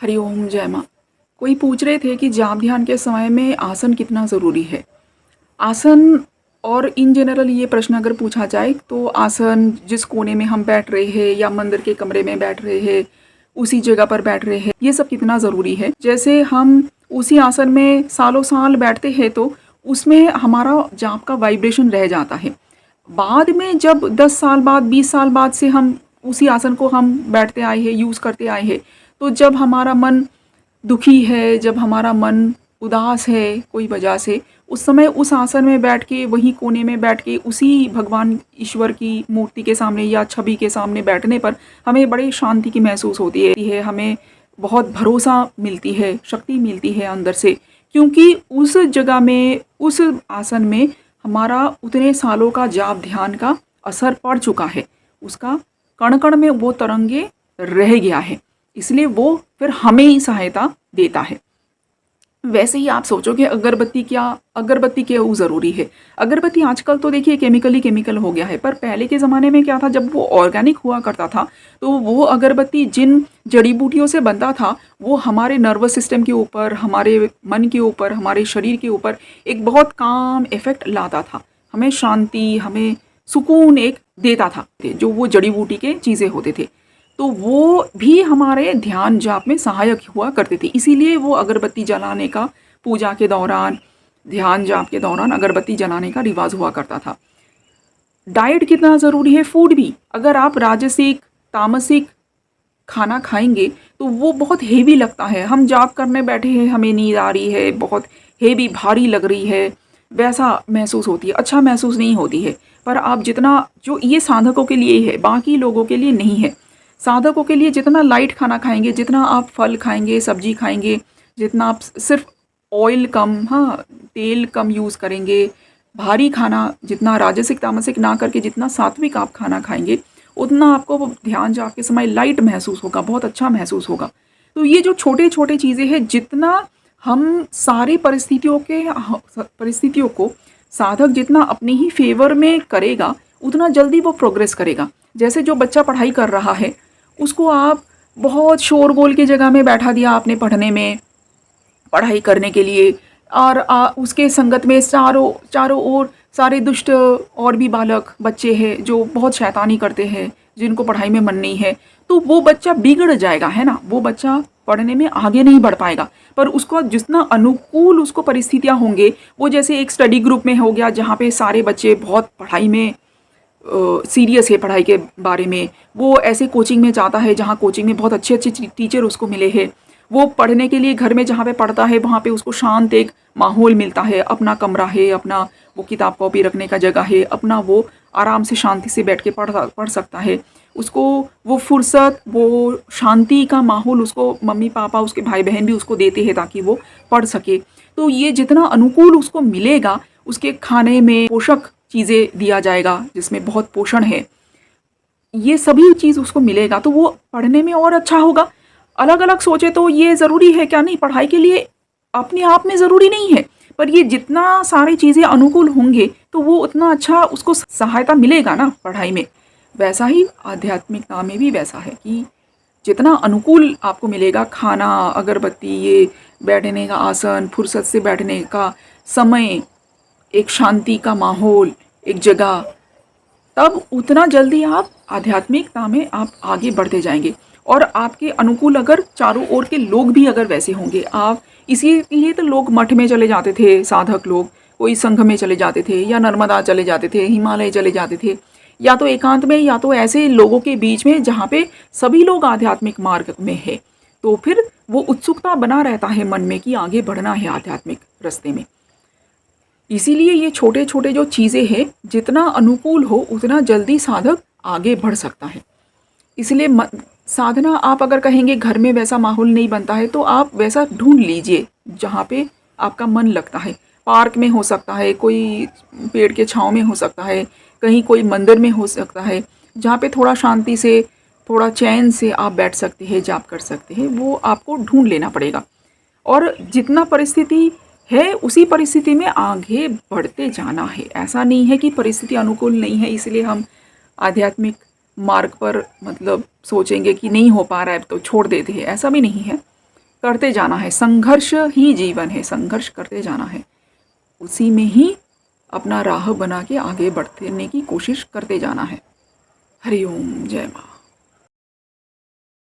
हरिओम जय माँ। कोई पूछ रहे थे कि जाप ध्यान के समय में आसन कितना ज़रूरी है। आसन और इन जनरल ये प्रश्न अगर पूछा जाए तो आसन जिस कोने में हम बैठ रहे हैं या मंदिर के कमरे में बैठ रहे हैं, उसी जगह पर बैठ रहे हैं, ये सब कितना ज़रूरी है। जैसे हम उसी आसन में सालों साल बैठते हैं तो उसमें हमारा जाप का वाइब्रेशन रह जाता है। बाद में जब 10 साल बाद 20 साल बाद से हम उसी आसन को हम बैठते आए हैं, यूज़ करते आए हैं, तो जब हमारा मन दुखी है, जब हमारा मन उदास है कोई वजह से, उस समय उस आसन में बैठ के, वहीं कोने में बैठ के, उसी भगवान ईश्वर की मूर्ति के सामने या छवि के सामने बैठने पर हमें बड़ी शांति की महसूस होती है। हमें बहुत भरोसा मिलती है, शक्ति मिलती है अंदर से, क्योंकि उस जगह में, उस आसन में हमारा उतने सालों का जाप ध्यान का असर पड़ चुका है। उसका कण कण में वो तरंगे रह गया है, इसलिए वो फिर हमें ही सहायता देता है। वैसे ही आप सोचो कि अगरबत्ती क्यों ज़रूरी है। अगरबत्ती आजकल तो देखिए केमिकल हो गया है, पर पहले के ज़माने में क्या था, जब वो ऑर्गेनिक हुआ करता था तो वो अगरबत्ती जिन जड़ी बूटियों से बनता था वो हमारे नर्वस सिस्टम के ऊपर, हमारे मन के ऊपर, हमारे शरीर के ऊपर एक बहुत काम इफ़ेक्ट लाता था। हमें शांति, हमें सुकून एक देता था, जो वो जड़ी बूटी के चीज़ें होते थे, तो वो भी हमारे ध्यान जाप में सहायक हुआ करते थे। इसीलिए वो अगरबत्ती जलाने का, पूजा के दौरान, ध्यान जाप के दौरान अगरबत्ती जलाने का रिवाज हुआ करता था। डाइट कितना ज़रूरी है, फूड भी। अगर आप राजसिक, तामसिक खाना खाएंगे तो वो बहुत हेवी लगता है। हम जाप करने बैठे हैं, हमें नींद आ रही है, बहुत हेवी भारी लग रही है, वैसा महसूस होती है, अच्छा महसूस नहीं होती है। पर आप जितना, जो ये साधकों के लिए है, बाकी लोगों के लिए नहीं है। साधकों के लिए जितना लाइट खाना खाएंगे, जितना आप फल खाएंगे, सब्जी खाएंगे, जितना आप सिर्फ ऑयल कम, हाँ, तेल कम यूज़ करेंगे, भारी खाना जितना राजसिक तामसिक ना करके जितना सात्विक आप खाना खाएंगे, उतना आपको वो ध्यान जाप के समय लाइट महसूस होगा, बहुत अच्छा महसूस होगा। तो ये जो छोटे छोटे चीज़ें हैं, जितना हम सारी परिस्थितियों को साधक जितना अपने ही फेवर में करेगा, उतना जल्दी वो प्रोग्रेस करेगा। जैसे जो बच्चा पढ़ाई कर रहा है, उसको आप बहुत शोरगोल की जगह में बैठा दिया आपने पढ़ने में, पढ़ाई करने के लिए, और उसके संगत में चारों ओर सारे दुष्ट और भी बालक बच्चे हैं जो बहुत शैतानी करते हैं, जिनको पढ़ाई में मन नहीं है, तो वो बच्चा बिगड़ जाएगा, है ना। वो बच्चा पढ़ने में आगे नहीं बढ़ पाएगा। पर उसको जितना अनुकूल उसको परिस्थितियाँ होंगे, वो जैसे एक स्टडी ग्रुप में हो गया जहाँ पे सारे बच्चे बहुत पढ़ाई में सीरियस है, पढ़ाई के बारे में, वो ऐसे कोचिंग में जाता है जहाँ कोचिंग में बहुत अच्छे अच्छे टीचर उसको मिले हैं। वो पढ़ने के लिए घर में जहाँ पे पढ़ता है वहाँ पे उसको शांत एक माहौल मिलता है, अपना कमरा है, अपना वो किताब कॉपी रखने का जगह है, अपना वो आराम से शांति से बैठ के पढ़ सकता है। उसको वो फुर्सत, वो शांति का माहौल उसको मम्मी पापा, उसके भाई बहन भी उसको देते हैं ताकि वो पढ़ सके। तो ये जितना अनुकूल उसको मिलेगा, उसके खाने में पोषक चीज़ें दिया जाएगा जिसमें बहुत पोषण है, ये सभी चीज़ उसको मिलेगा, तो वो पढ़ने में और अच्छा होगा। अलग अलग सोचे तो ये ज़रूरी है क्या, नहीं, पढ़ाई के लिए अपने आप में ज़रूरी नहीं है, पर ये जितना सारी चीज़ें अनुकूल होंगे तो वो उतना अच्छा उसको सहायता मिलेगा ना पढ़ाई में। वैसा ही आध्यात्मिकता में भी वैसा है कि जितना अनुकूल आपको मिलेगा खाना, अगरबत्ती, ये बैठने का आसन, फुर्सत से बैठने का समय, एक शांति का माहौल, एक जगह, तब उतना जल्दी आप आध्यात्मिकता में आप आगे बढ़ते जाएंगे। और आपके अनुकूल अगर चारों ओर के लोग भी अगर वैसे होंगे, आप, इसीलिए तो लोग मठ में चले जाते थे, साधक लोग कोई संघ में चले जाते थे, या नर्मदा चले जाते थे, हिमालय चले जाते थे, या तो एकांत में, या तो ऐसे लोगों के बीच में जहाँ पे सभी लोग आध्यात्मिक मार्ग में है। तो फिर वो उत्सुकता बना रहता है मन में कि आगे बढ़ना है आध्यात्मिक रास्ते में। इसीलिए ये छोटे छोटे जो चीज़ें हैं, जितना अनुकूल हो उतना जल्दी साधक आगे बढ़ सकता है। इसलिए साधना, आप अगर कहेंगे घर में वैसा माहौल नहीं बनता है, तो आप वैसा ढूंढ लीजिए जहाँ पे आपका मन लगता है। पार्क में हो सकता है, कोई पेड़ के छाँव में हो सकता है, कहीं कोई मंदिर में हो सकता है, जहाँ पे थोड़ा शांति से, थोड़ा चैन से आप बैठ सकते हैं, जाप कर सकते हैं। वो आपको ढूंढ लेना पड़ेगा, और जितना परिस्थिति है उसी परिस्थिति में आगे बढ़ते जाना है। ऐसा नहीं है कि परिस्थिति अनुकूल नहीं है इसलिए हम आध्यात्मिक मार्ग पर मतलब सोचेंगे कि नहीं हो पा रहा है तो छोड़ देते हैं, ऐसा भी नहीं है। करते जाना है, संघर्ष ही जीवन है, संघर्ष करते जाना है, उसी में ही अपना राह बना के आगे बढ़ने की कोशिश करते जाना है। हरि ओम, जय माँ।